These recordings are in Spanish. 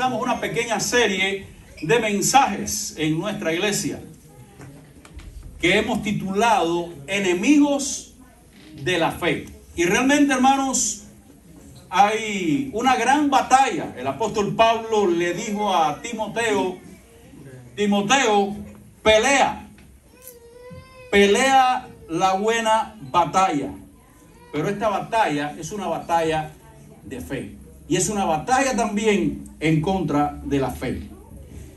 comenzamos una pequeña serie de mensajes en nuestra iglesia que hemos titulado Enemigos de la Fe. Y realmente, hermanos, hay una gran batalla. El apóstol Pablo le dijo a Timoteo, pelea la buena batalla. Pero esta batalla es una batalla de fe. Y es una batalla también en contra de la fe.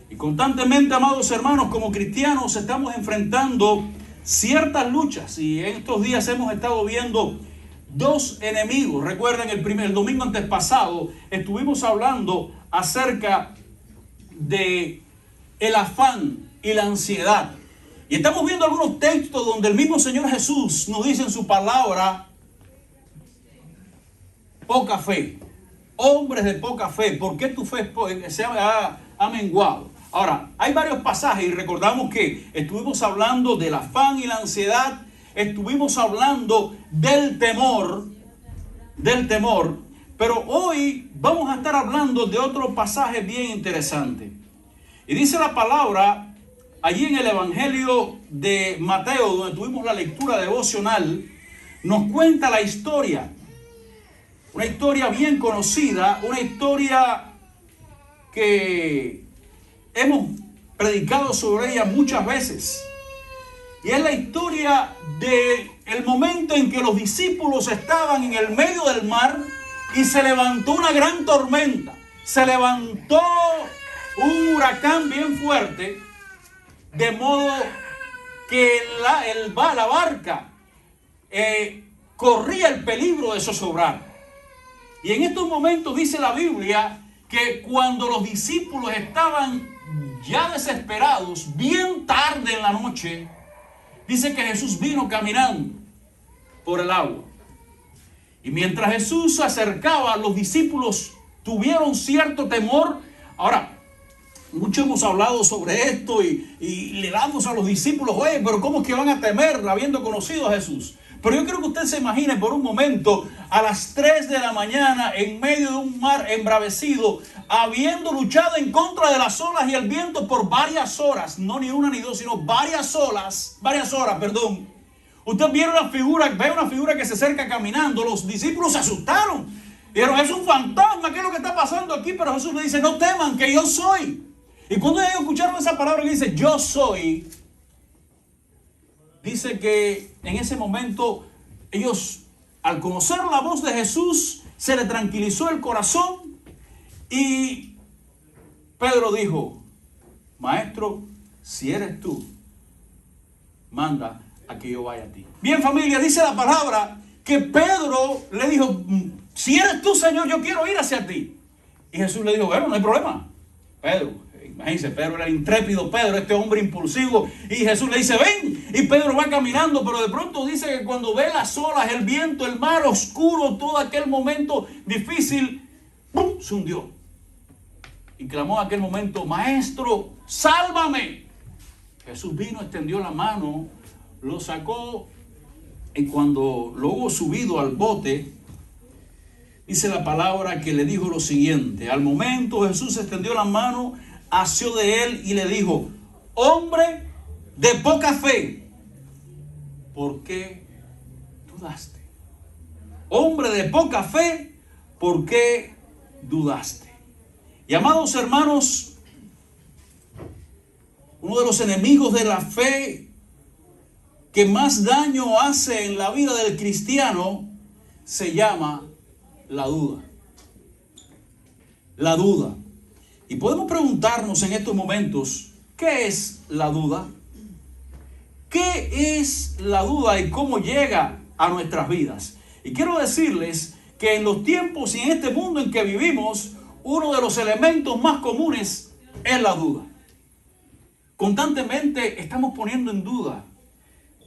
Y constantemente, amados hermanos, como cristianos estamos enfrentando ciertas luchas. Y en estos días hemos estado viendo dos enemigos. Recuerden, el domingo antes pasado estuvimos hablando acerca de el afán y la ansiedad. Y estamos viendo algunos textos donde el mismo Señor Jesús nos dice en su palabra: poca fe, hombres de poca fe, ¿por qué tu fe se ha menguado? Ahora, hay varios pasajes y recordamos que estuvimos hablando del afán y la ansiedad, estuvimos hablando del temor, pero hoy vamos a estar hablando de otro pasaje bien interesante. Y dice la palabra allí en el Evangelio de Mateo, donde tuvimos la lectura devocional, nos cuenta la historia. Una historia bien conocida, una historia que hemos predicado sobre ella muchas veces. Y es la historia del momento en que los discípulos estaban en el medio del mar y se levantó una gran tormenta. Se levantó un huracán bien fuerte, de modo que la barca corría el peligro de zozobrar. Y en estos momentos dice la Biblia que cuando los discípulos estaban ya desesperados, bien tarde en la noche, dice que Jesús vino caminando por el agua. Y mientras Jesús se acercaba, los discípulos tuvieron cierto temor. Ahora, mucho hemos hablado sobre esto y le damos a los discípulos: oye, pero ¿cómo es que van a temer habiendo conocido a Jesús? Pero yo quiero que usted se imagine por un momento a las 3 de la mañana en medio de un mar embravecido, habiendo luchado en contra de las olas y el viento por varias horas, no ni una ni dos, sino varias horas, perdón. Usted ve una figura que se acerca caminando. Los discípulos se asustaron. Dijeron: es un fantasma, ¿qué es lo que está pasando aquí? Pero Jesús le dice: no teman, que yo soy. Y cuando ellos escucharon esa palabra que dice yo soy, dice que en ese momento ellos, al conocer la voz de Jesús, se le tranquilizó el corazón. Y Pedro dijo: Maestro, si eres tú, manda a que yo vaya a ti. Bien, familia, dice la palabra que Pedro le dijo: si eres tú, Señor, yo quiero ir hacia ti. Y Jesús le dijo: bueno, no hay problema, Pedro. Imagínense, Pedro era el intrépido Pedro, este hombre impulsivo. Y Jesús le dice: ven. Y Pedro va caminando, pero de pronto dice que cuando ve las olas, el viento, el mar oscuro, todo aquel momento difícil, ¡pum!, se hundió. Y clamó en aquel momento: Maestro, sálvame. Jesús vino, extendió la mano, lo sacó, y cuando lo hubo subido al bote, dice la palabra que le dijo lo siguiente: al momento Jesús extendió la mano, asió de él y le dijo: hombre de poca fe, ¿por qué dudaste? Hombre de poca fe, ¿por qué dudaste? Y amados hermanos, uno de los enemigos de la fe que más daño hace en la vida del cristiano se llama la duda. La duda. Y podemos preguntarnos en estos momentos: ¿qué es la duda? ¿Qué es la duda y cómo llega a nuestras vidas? Y quiero decirles que en los tiempos y en este mundo en que vivimos, uno de los elementos más comunes es la duda. Constantemente estamos poniendo en duda,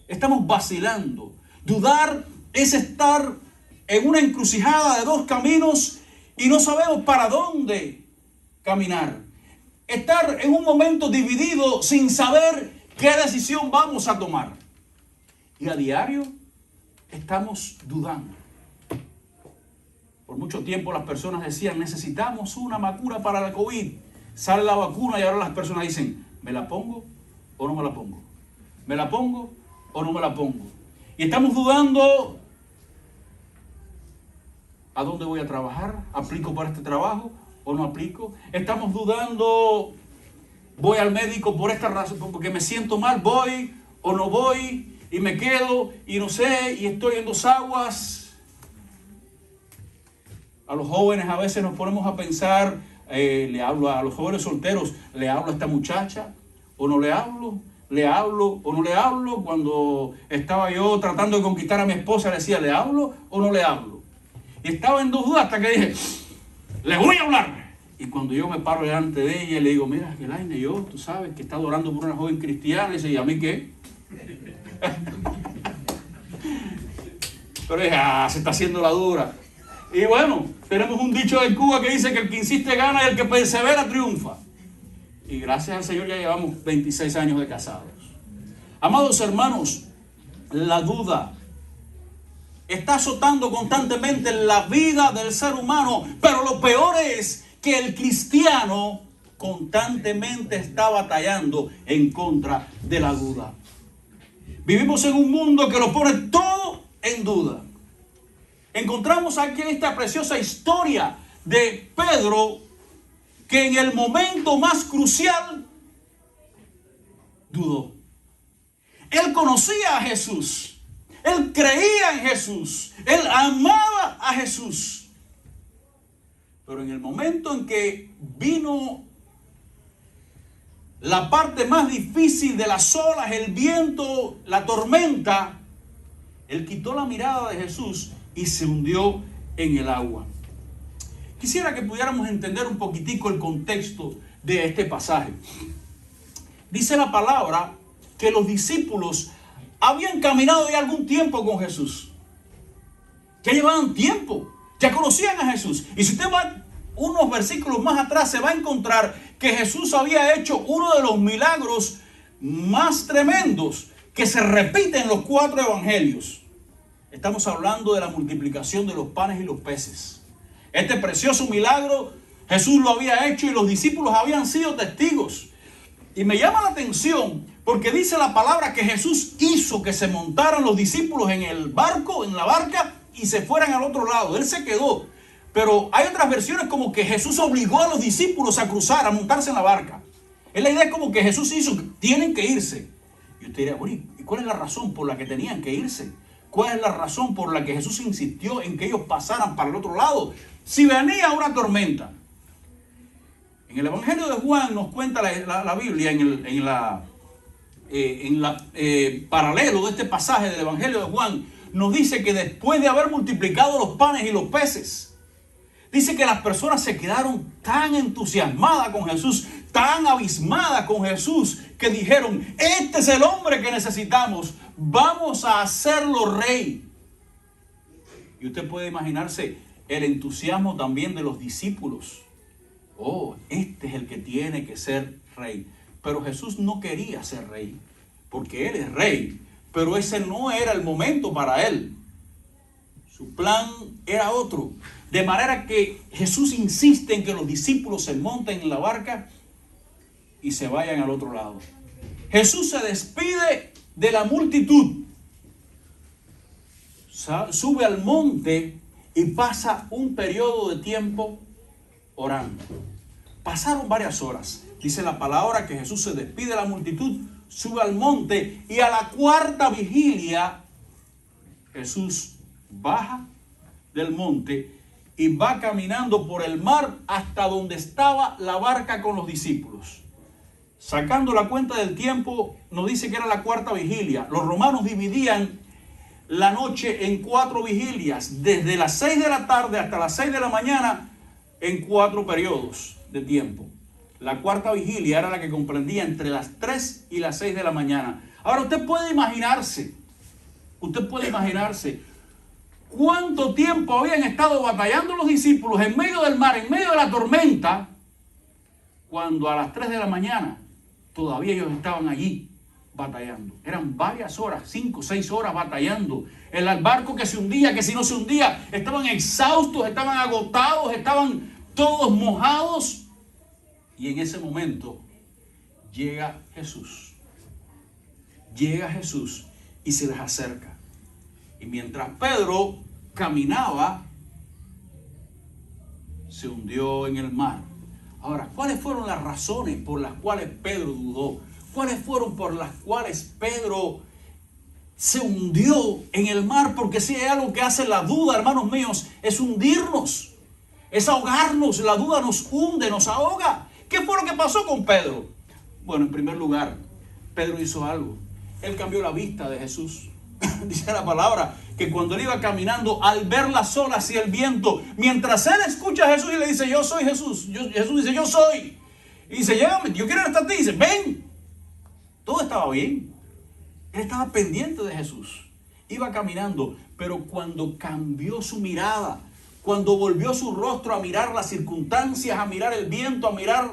estamos vacilando. Dudar es estar en una encrucijada de dos caminos y no sabemos para dónde caminar. Estar en un momento dividido sin saber qué decisión vamos a tomar. Y a diario estamos dudando. Por mucho tiempo las personas decían, necesitamos una vacuna para la COVID. Sale la vacuna y ahora las personas dicen, ¿me la pongo o no me la pongo? ¿Me la pongo o no me la pongo? Y estamos dudando, ¿a dónde voy a trabajar? ¿Aplico para este trabajo o no aplico? Estamos dudando, ¿voy al médico por esta razón, porque me siento mal? ¿Voy o no voy? Y me quedo y no sé, y estoy en dos aguas. A los jóvenes a veces nos ponemos a pensar, le hablo a los jóvenes solteros, ¿le hablo a esta muchacha o no le hablo? ¿Le hablo o no le hablo? Cuando estaba yo tratando de conquistar a mi esposa, le decía, ¿le hablo o no le hablo? Y estaba en dos dudas hasta que dije, le voy a hablar. Y cuando yo me paro delante de ella y le digo, mira, Elaine, yo, tú sabes que está orando por una joven cristiana, y dice, ¿y a mí qué? Pero ella se está haciendo la dura. Y bueno, tenemos un dicho en Cuba que dice que el que insiste gana y el que persevera triunfa. Y gracias al Señor ya llevamos 26 años de casados. Amados hermanos, la duda está azotando constantemente la vida del ser humano, pero lo peor es que el cristiano constantemente está batallando en contra de la duda. Vivimos en un mundo que lo pone todo en duda. Encontramos aquí esta preciosa historia de Pedro, que en el momento más crucial dudó. Él conocía a Jesús, él creía en Jesús, él amaba a Jesús. Pero en el momento en que vino la parte más difícil de las olas, el viento, la tormenta, él quitó la mirada de Jesús y se hundió en el agua. Quisiera que pudiéramos entender un poquitico el contexto de este pasaje. Dice la palabra que los discípulos habían caminado ya algún tiempo con Jesús. Ya llevaban tiempo, ya conocían a Jesús. Y si usted va unos versículos más atrás, se va a encontrar que Jesús había hecho uno de los milagros más tremendos que se repiten en los 4 evangelios. Estamos hablando de la multiplicación de los panes y los peces. Este precioso milagro Jesús lo había hecho y los discípulos habían sido testigos. Y me llama la atención porque dice la palabra que Jesús hizo que se montaran los discípulos en el barco, en la barca, y se fueran al otro lado. Él se quedó. Pero hay otras versiones como que Jesús obligó a los discípulos a cruzar, a montarse en la barca. Es la idea como que Jesús hizo que tienen que irse. Y usted diría, bueno, ¿y cuál es la razón por la que tenían que irse? ¿Cuál es la razón por la que Jesús insistió en que ellos pasaran para el otro lado? Si venía una tormenta. En el Evangelio de Juan nos cuenta la Biblia, en el paralelo de este pasaje del Evangelio de Juan, nos dice que después de haber multiplicado los panes y los peces, dice que las personas se quedaron tan entusiasmadas con Jesús, tan abismadas con Jesús, que dijeron, este es el hombre que necesitamos, vamos a hacerlo rey. Y usted puede imaginarse el entusiasmo también de los discípulos. Oh, este es el que tiene que ser rey. Pero Jesús no quería ser rey, porque Él es rey, pero ese no era el momento para Él. Su plan era otro. De manera que Jesús insiste en que los discípulos se monten en la barca y se vayan al otro lado. Jesús se despide de la multitud, sube al monte y pasa un periodo de tiempo orando. Pasaron varias horas. Dice la palabra que Jesús se despide de la multitud, sube al monte y a la 4ª vigilia Jesús baja del monte y va caminando por el mar hasta donde estaba la barca con los discípulos. Sacando la cuenta del tiempo, nos dice que era la 4ª vigilia. Los romanos dividían la noche en 4 vigilias, desde las 6 de la tarde hasta las 6 de la mañana, en 4 periodos de tiempo. La 4ª vigilia era la que comprendía entre las 3 y las 6 de la mañana. Ahora usted puede imaginarse cuánto tiempo habían estado batallando los discípulos en medio del mar, en medio de la tormenta, cuando a las 3 de la mañana todavía ellos estaban allí batallando. Eran varias horas, 5, 6 horas batallando. El barco que se hundía, que si no se hundía, estaban exhaustos, estaban agotados, estaban todos mojados. Y en ese momento llega Jesús. Llega Jesús y se les acerca. Y mientras Pedro caminaba, se hundió en el mar. Ahora, ¿cuáles fueron las razones por las cuales Pedro dudó? ¿Cuáles fueron por las cuales Pedro se hundió en el mar? Porque si hay algo que hace la duda, hermanos míos, es hundirnos, es ahogarnos. La duda nos hunde, nos ahoga. ¿Qué fue lo que pasó con Pedro? Bueno, en primer lugar, Pedro hizo algo. Él cambió la vista de Jesús. Dice la palabra que cuando él iba caminando, al ver las olas y el viento, mientras él escucha a Jesús y le dice, yo soy Jesús. Jesús dice, yo soy. Y dice, llévame, yo quiero ir hasta ti. Y dice, ven. Todo estaba bien. Él estaba pendiente de Jesús. Iba caminando, pero cuando cambió su mirada, cuando volvió su rostro a mirar las circunstancias, a mirar el viento, a mirar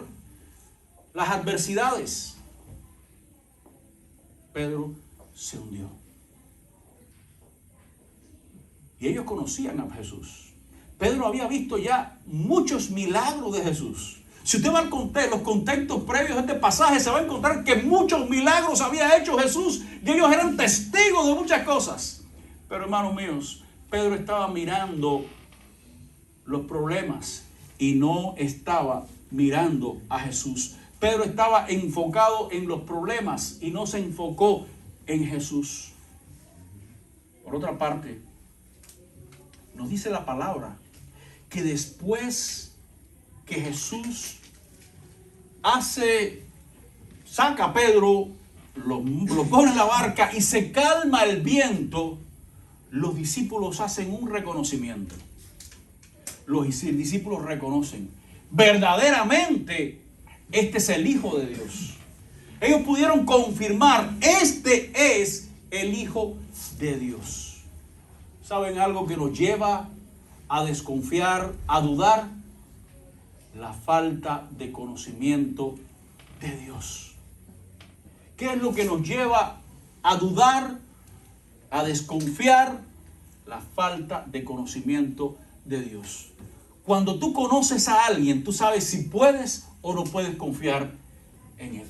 las adversidades, Pedro se hundió. Y ellos conocían a Jesús. Pedro había visto ya muchos milagros de Jesús. Si usted va a los contextos previos de este pasaje, se va a encontrar que muchos milagros había hecho Jesús y ellos eran testigos de muchas cosas. Pero hermanos míos, Pedro estaba mirando los problemas y no estaba mirando a Jesús. Pedro estaba enfocado en los problemas y no se enfocó en Jesús. Por otra parte, nos dice la palabra que después que Jesús saca a Pedro, lo pone en la barca y se calma el viento, los discípulos hacen un reconocimiento. Los discípulos reconocen, verdaderamente, este es el Hijo de Dios. Ellos pudieron confirmar, este es el Hijo de Dios. ¿Saben algo que nos lleva a desconfiar, a dudar? La falta de conocimiento de Dios. ¿Qué es lo que nos lleva a dudar, a desconfiar? La falta de conocimiento de Dios. Cuando tú conoces a alguien, tú sabes si puedes o no puedes confiar en él.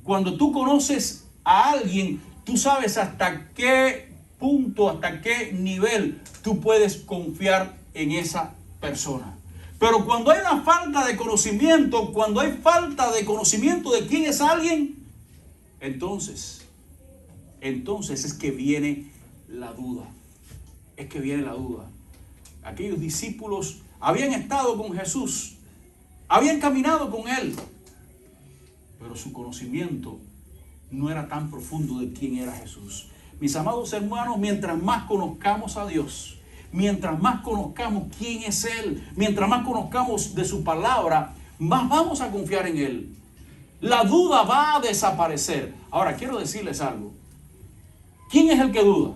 Cuando tú conoces a alguien, tú sabes hasta qué punto, hasta qué nivel tú puedes confiar en esa persona. Pero cuando hay una falta de conocimiento, cuando hay falta de conocimiento de quién es alguien, entonces es que viene la duda. Es que viene la duda. Aquellos discípulos habían estado con Jesús, habían caminado con él, pero su conocimiento no era tan profundo de quién era Jesús. Mis amados hermanos, mientras más conozcamos a Dios, mientras más conozcamos quién es Él, mientras más conozcamos de su palabra, más vamos a confiar en Él. La duda va a desaparecer. Ahora, quiero decirles algo. ¿Quién es el que duda?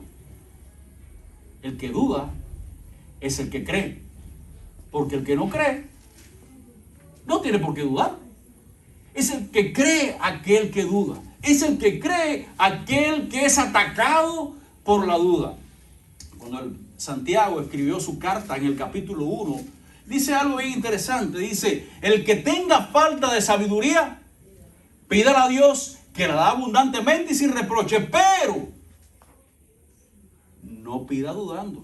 El que duda es el que cree. Porque el que no cree no tiene por qué dudar. Es el que cree aquel que duda. Es el que cree aquel que es atacado por la duda. Cuando Santiago escribió su carta en el capítulo 1, dice algo bien interesante. Dice, el que tenga falta de sabiduría, pídala a Dios, que la da abundantemente y sin reproche, pero no pida dudando.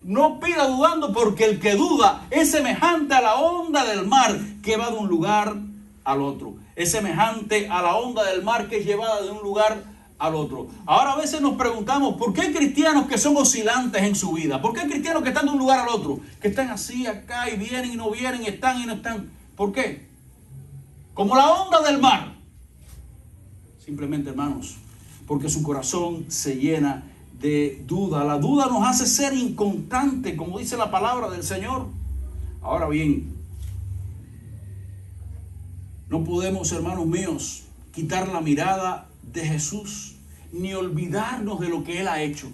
No pida dudando, porque el que duda es semejante a la onda del mar que va de un lugar al otro. Es semejante a la onda del mar que es llevada de un lugar al otro. Ahora a veces nos preguntamos, ¿por qué hay cristianos que son oscilantes en su vida? ¿Por qué hay cristianos que están de un lugar al otro? Que están así, acá, y vienen y no vienen, y están y no están. ¿Por qué? Como la onda del mar. Simplemente, hermanos, porque su corazón se llena de duda. La duda nos hace ser inconstantes, como dice la palabra del Señor. Ahora bien, no podemos, hermanos míos, quitar la mirada de Jesús, ni olvidarnos de lo que Él ha hecho.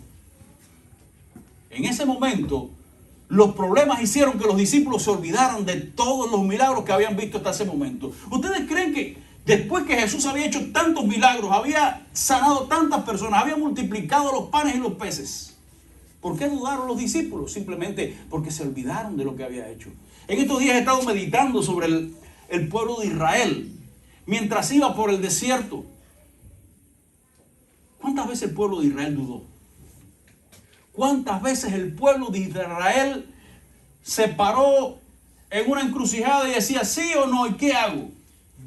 En ese momento, los problemas hicieron que los discípulos se olvidaran de todos los milagros que habían visto hasta ese momento. ¿Ustedes creen Después que Jesús había hecho tantos milagros, había sanado tantas personas, había multiplicado los panes y los peces, ¿por qué dudaron los discípulos? Simplemente porque se olvidaron de lo que había hecho. En estos días he estado meditando sobre el pueblo de Israel mientras iba por el desierto. ¿Cuántas veces el pueblo de Israel dudó? ¿Cuántas veces el pueblo de Israel se paró en una encrucijada y decía sí o no? ¿Y qué hago?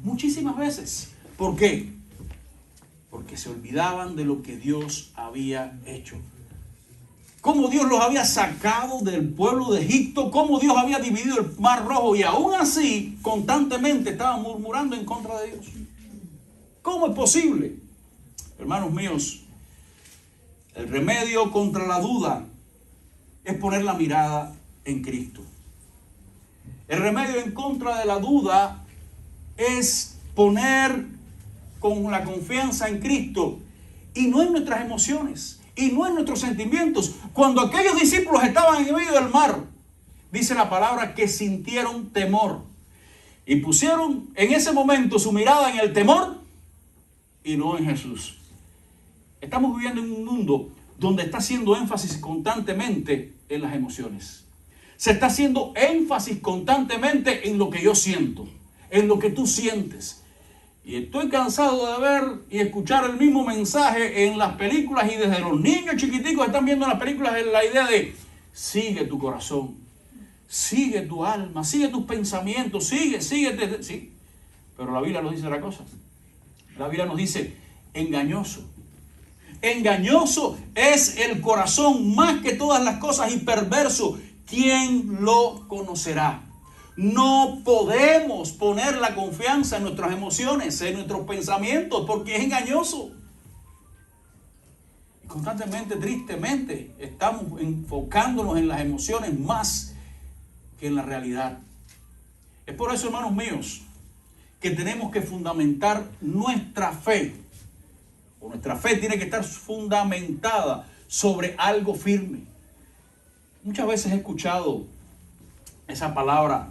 Muchísimas veces. ¿Por qué? Porque se olvidaban de lo que Dios había hecho. Cómo Dios los había sacado del pueblo de Egipto, cómo Dios había dividido el mar rojo, y aún así constantemente estaban murmurando en contra de Dios. ¿Cómo es posible? Hermanos míos, el remedio contra la duda es poner la mirada en Cristo. El remedio en contra de la duda es poner con la confianza en Cristo y no en nuestras emociones y no en nuestros sentimientos. Cuando aquellos discípulos estaban en medio del mar, dice la palabra que sintieron temor y pusieron en ese momento su mirada en el temor y no en Jesús. Estamos viviendo en un mundo donde está haciendo énfasis constantemente en las emociones. Se está haciendo énfasis constantemente en lo que yo siento, en lo que tú sientes. Y estoy cansado de ver y escuchar el mismo mensaje en las películas, y desde los niños chiquiticos están viendo las películas en la idea de sigue tu corazón, sigue tu alma, sigue tus pensamientos, síguete. Sí, pero la Biblia nos dice otra cosa. La Biblia nos dice engañoso. Engañoso es el corazón más que todas las cosas y perverso. ¿Quién lo conocerá? No podemos poner la confianza en nuestras emociones, en nuestros pensamientos, porque es engañoso. Y constantemente, tristemente, estamos enfocándonos en las emociones más que en la realidad. Es por eso, hermanos míos, que tenemos que fundamentar nuestra fe. O nuestra fe tiene que estar fundamentada sobre algo firme. Muchas veces he escuchado esa palabra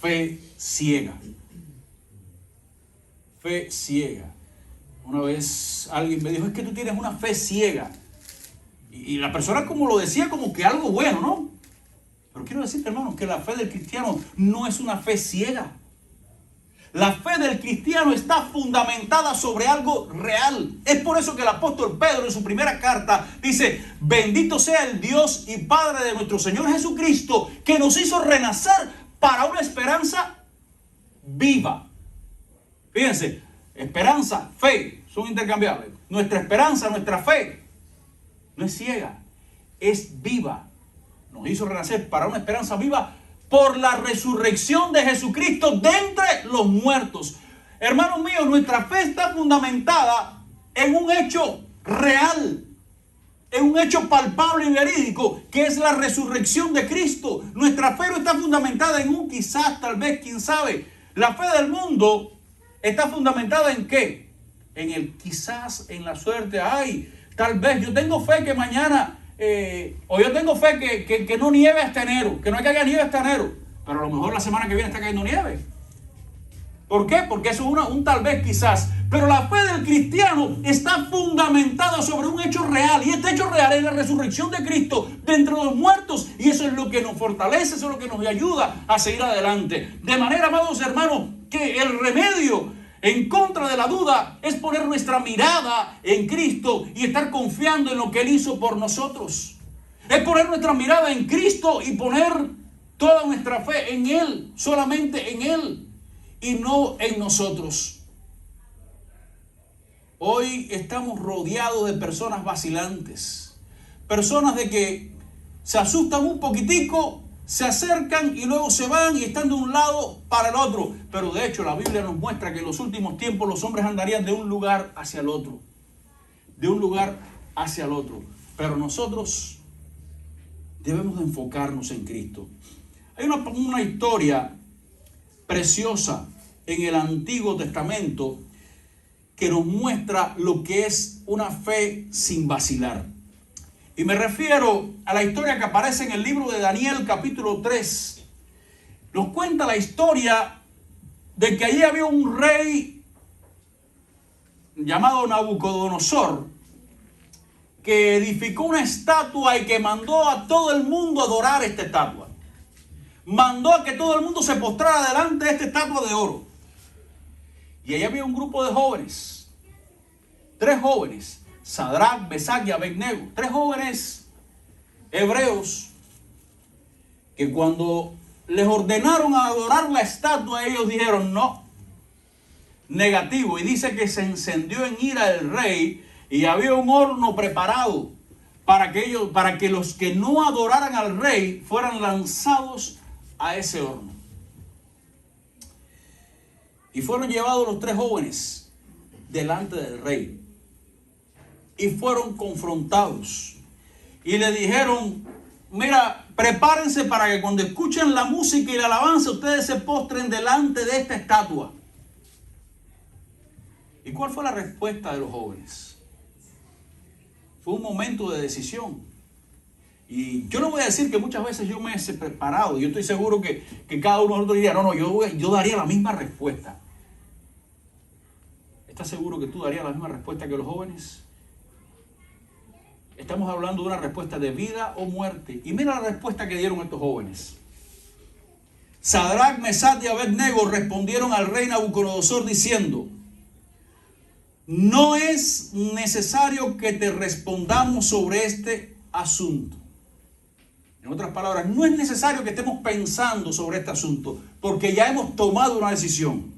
fe ciega. Fe ciega. Una vez alguien me dijo, es que tú tienes una fe ciega. Y la persona como lo decía como que algo bueno, ¿no? Pero quiero decirte, hermanos, que la fe del cristiano no es una fe ciega. La fe del cristiano está fundamentada sobre algo real. Es por eso que el apóstol Pedro en su primera carta dice, bendito sea el Dios y Padre de nuestro Señor Jesucristo, que nos hizo renacer para una esperanza viva. Fíjense, esperanza, fe, son intercambiables. Nuestra esperanza, nuestra fe, no es ciega, es viva. Nos hizo renacer para una esperanza viva por la resurrección de Jesucristo de entre los muertos. Hermanos míos, nuestra fe está fundamentada en un hecho real, en un hecho palpable y verídico, que es la resurrección de Cristo. Nuestra fe no está fundamentada en un quizás, tal vez, quién sabe. La fe del mundo está fundamentada ¿en qué? En el quizás, en la suerte. Ay, tal vez, yo tengo fe que mañana... o yo tengo fe que no nieve hasta enero, que no caiga nieve hasta enero, pero a lo mejor la semana que viene está cayendo nieve. ¿Por qué? Porque eso es un tal vez quizás. Pero la fe del cristiano está fundamentada sobre un hecho real, y este hecho real es la resurrección de Cristo de entre los muertos, y eso es lo que nos fortalece, eso es lo que nos ayuda a seguir adelante. De manera, amados hermanos, que el remedio en contra de la duda es poner nuestra mirada en Cristo y estar confiando en lo que Él hizo por nosotros. Es poner nuestra mirada en Cristo y poner toda nuestra fe en Él, solamente en Él y no en nosotros. Hoy estamos rodeados de personas vacilantes, personas de que se asustan un poquitico, se acercan y luego se van y están de un lado para el otro. Pero de hecho la Biblia nos muestra que en los últimos tiempos los hombres andarían de un lugar hacia el otro. De un lugar hacia el otro. Pero nosotros debemos de enfocarnos en Cristo. Hay una historia preciosa en el Antiguo Testamento que nos muestra lo que es una fe sin vacilar. Y me refiero a la historia que aparece en el libro de Daniel, capítulo 3. Nos cuenta la historia de que allí había un rey llamado Nabucodonosor, que edificó una estatua y que mandó a todo el mundo a adorar esta estatua. Mandó a que todo el mundo se postrara delante de esta estatua de oro. Y allá había un grupo de jóvenes, 3 jóvenes, Sadrach, Mesach y Abednego, 3 jóvenes hebreos, que cuando les ordenaron a adorar la estatua, ellos dijeron no, negativo. Y dice que se encendió en ira el rey y había un horno preparado para que los que no adoraran al rey fueran lanzados a ese horno. Y fueron llevados los 3 jóvenes delante del rey y fueron confrontados y le dijeron: mira, prepárense para que cuando escuchen la música y la alabanza ustedes se postren delante de esta estatua. ¿Y cuál fue la respuesta de los jóvenes? Fue un momento de decisión. Y yo no voy a decir que muchas veces yo me he preparado. Yo estoy seguro que cada uno de nosotros diría: no, yo daría la misma respuesta. ¿Estás seguro que tú darías la misma respuesta que los jóvenes? Estamos hablando de una respuesta de vida o muerte. Y mira la respuesta que dieron estos jóvenes. Sadrach, Mesach y Abednego respondieron al rey Nabucodonosor diciendo: no es necesario que te respondamos sobre este asunto. En otras palabras, no es necesario que estemos pensando sobre este asunto, porque ya hemos tomado una decisión.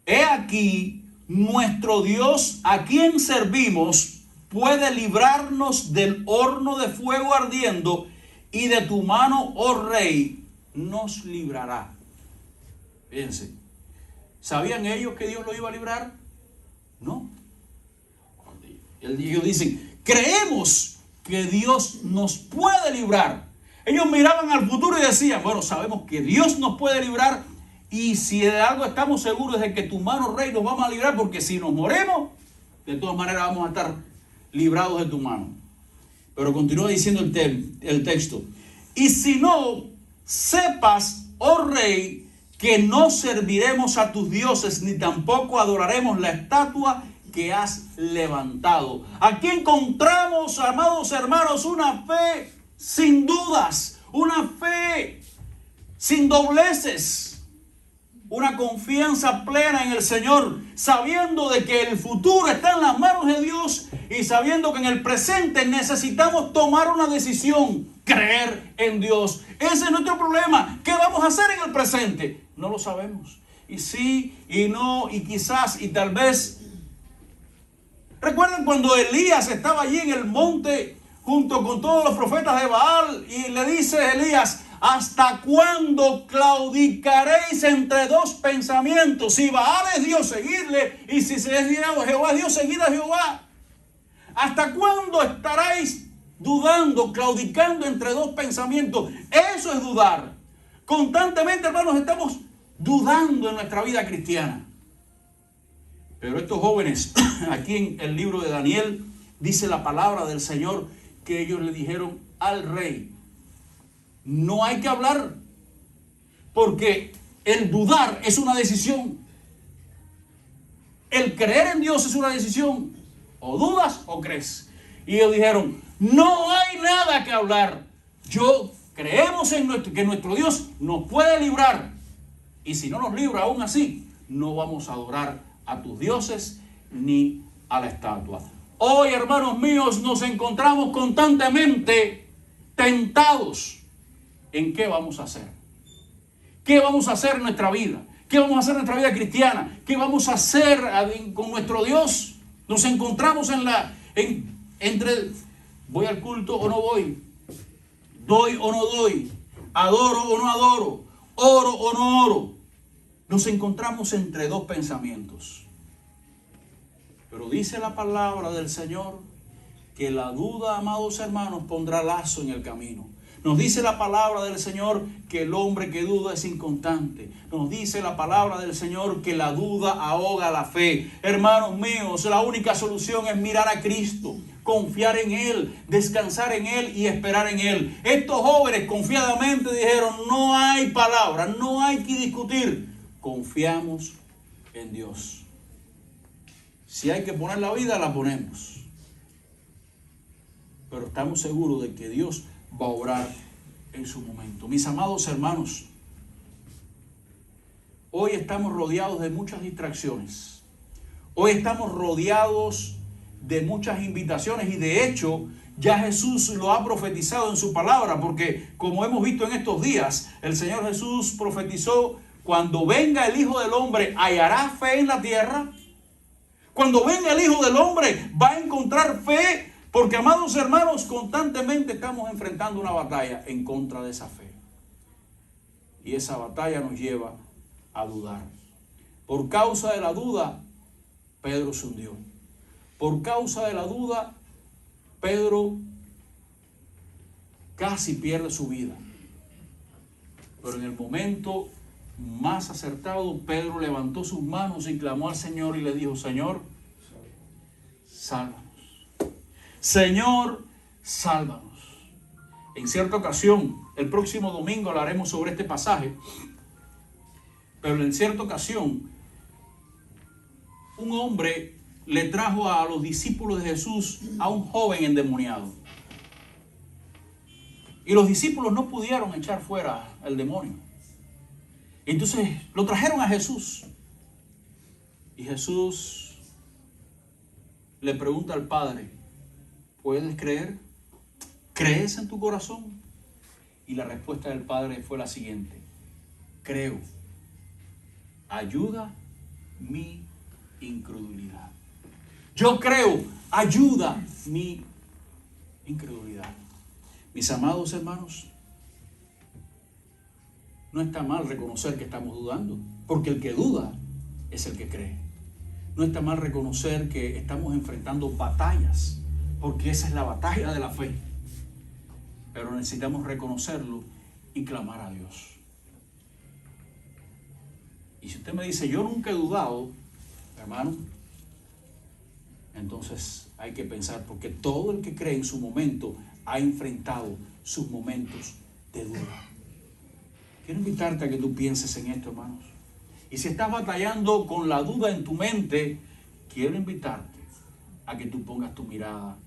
He aquí, nuestro Dios, a quien servimos, puede librarnos del horno de fuego ardiendo, y de tu mano, oh rey, nos librará. Fíjense, ¿sabían ellos que Dios lo iba a librar? No. Ellos dicen: creemos que Dios nos puede librar. Ellos miraban al futuro y decían: bueno, sabemos que Dios nos puede librar, y si de algo estamos seguros es de que tu mano, rey, nos vamos a librar, porque si nos morimos, de todas maneras vamos a estar librados de tu mano. Pero continúa diciendo el texto: y si no, sepas, oh rey, que no serviremos a tus dioses, ni tampoco adoraremos la estatua que has levantado. Aquí encontramos, amados hermanos, una fe sin dudas, una fe sin dobleces, una confianza plena en el Señor, sabiendo de que el futuro está en las manos de Dios y sabiendo que en el presente necesitamos tomar una decisión, creer en Dios. Ese es nuestro problema. ¿Qué vamos a hacer en el presente? No lo sabemos. Y sí, y no, y quizás, y tal vez. ¿Recuerdan cuando Elías estaba allí en el monte junto con todos los profetas de Baal? Y le dice Elías: ¿hasta cuándo claudicaréis entre 2 pensamientos? Si Baal es Dios, seguirle, y si es Jehová es Dios, seguid a Jehová. ¿Hasta cuándo estaréis dudando, claudicando entre 2 pensamientos? Eso es dudar. Constantemente, hermanos, estamos dudando en nuestra vida cristiana. Pero estos jóvenes, aquí en el libro de Daniel, dice la palabra del Señor que ellos le dijeron al rey: no hay que hablar, porque el dudar es una decisión. El creer en Dios es una decisión. O dudas o crees. Y ellos dijeron: no hay nada que hablar. Creemos en que nuestro Dios nos puede librar. Y si no nos libra aún así, no vamos a adorar a tus dioses ni a la estatua. Hoy, hermanos míos, nos encontramos constantemente tentados. ¿En qué vamos a hacer? ¿Qué vamos a hacer en nuestra vida? ¿Qué vamos a hacer en nuestra vida cristiana? ¿Qué vamos a hacer con nuestro Dios? Nos encontramos entre voy al culto o no voy, doy o no doy, adoro o no adoro, oro o no oro. Nos encontramos entre 2 pensamientos. Pero dice la palabra del Señor que la duda, amados hermanos, pondrá lazo en el camino. Nos dice la palabra del Señor que el hombre que duda es inconstante. Nos dice la palabra del Señor que la duda ahoga la fe. Hermanos míos, la única solución es mirar a Cristo, confiar en Él, descansar en Él y esperar en Él. Estos jóvenes confiadamente dijeron: no hay palabra, no hay que discutir. Confiamos en Dios. Si hay que poner la vida, la ponemos. Pero estamos seguros de que Dios va a obrar en su momento. Mis amados hermanos, hoy estamos rodeados de muchas distracciones. Hoy estamos rodeados de muchas invitaciones y de hecho ya Jesús lo ha profetizado en su palabra, porque como hemos visto en estos días, el Señor Jesús profetizó: cuando venga el Hijo del Hombre, ¿hallará fe en la tierra? Cuando venga el Hijo del Hombre, ¿va a encontrar fe? Porque, amados hermanos, constantemente estamos enfrentando una batalla en contra de esa fe. Y esa batalla nos lleva a dudar. Por causa de la duda, Pedro se hundió. Por causa de la duda, Pedro casi pierde su vida. Pero en el momento más acertado, Pedro levantó sus manos y clamó al Señor y le dijo: Señor, sálvanos. Señor, sálvanos. En cierta ocasión, el próximo domingo hablaremos sobre este pasaje, pero en cierta ocasión, un hombre le trajo a los discípulos de Jesús a un joven endemoniado. Y los discípulos no pudieron echar fuera al demonio. Entonces lo trajeron a Jesús. Y Jesús le pregunta al Padre: ¿puedes creer? ¿Crees en tu corazón? Y la respuesta del Padre fue la siguiente: creo. Ayuda mi incredulidad. Yo creo, ayuda mi incredulidad. Mis amados hermanos, no está mal reconocer que estamos dudando, porque el que duda es el que cree. No está mal reconocer que estamos enfrentando batallas, porque esa es la batalla de la fe. Pero necesitamos reconocerlo y clamar a Dios. Y si usted me dice: yo nunca he dudado, hermano, entonces hay que pensar, porque todo el que cree en su momento ha enfrentado sus momentos de duda. Quiero invitarte a que tú pienses en esto, hermanos. Y si estás batallando con la duda en tu mente, quiero invitarte a que tú pongas tu mirada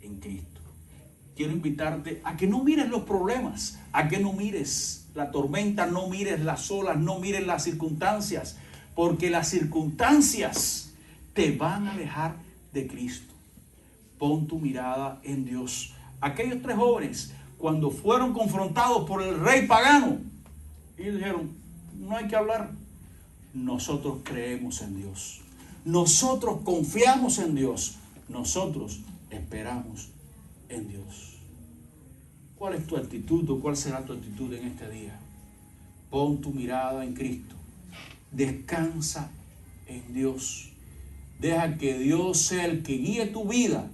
en Cristo. Quiero invitarte a que no mires los problemas, a que no mires la tormenta, no mires las olas, no mires las circunstancias, porque las circunstancias te van a alejar de Cristo. Pon tu mirada en Dios. Aquellos 3 jóvenes, cuando fueron confrontados por el rey pagano, ellos dijeron: no hay que hablar. Nosotros creemos en Dios. Nosotros confiamos en Dios. Nosotros esperamos en Dios. ¿Cuál es tu actitud o cuál será tu actitud en este día? Pon tu mirada en Cristo. Descansa en Dios. Deja que Dios sea el que guíe tu vida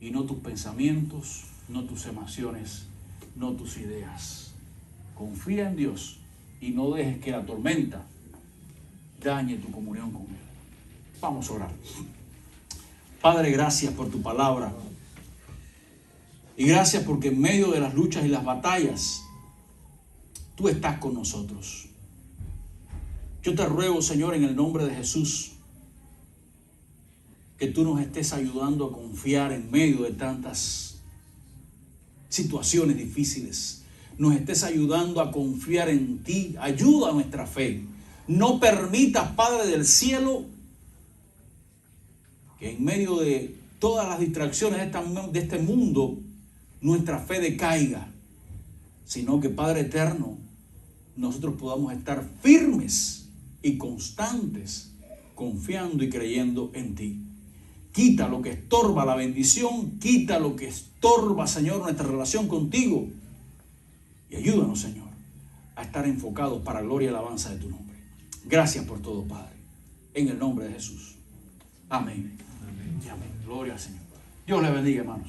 y no tus pensamientos, no tus emociones, no tus ideas. Confía en Dios y no dejes que la tormenta dañe tu comunión con Él. Vamos a orar. Padre, gracias por tu palabra. Y gracias porque en medio de las luchas y las batallas, tú estás con nosotros. Yo te ruego, Señor, en el nombre de Jesús, que tú nos estés ayudando a confiar en medio de tantas situaciones difíciles. Nos estés ayudando a confiar en ti. Ayuda a nuestra fe. No permitas, Padre del cielo, que en medio de todas las distracciones de este mundo, nuestra fe decaiga, sino que, Padre eterno, nosotros podamos estar firmes y constantes, confiando y creyendo en ti. Quita lo que estorba la bendición, quita lo que estorba, Señor, nuestra relación contigo. Y ayúdanos, Señor, a estar enfocados para gloria y alabanza de tu nombre. Gracias por todo, Padre. En el nombre de Jesús. Amén. Amén. Amén. Gloria al Señor. Dios le bendiga, hermanos.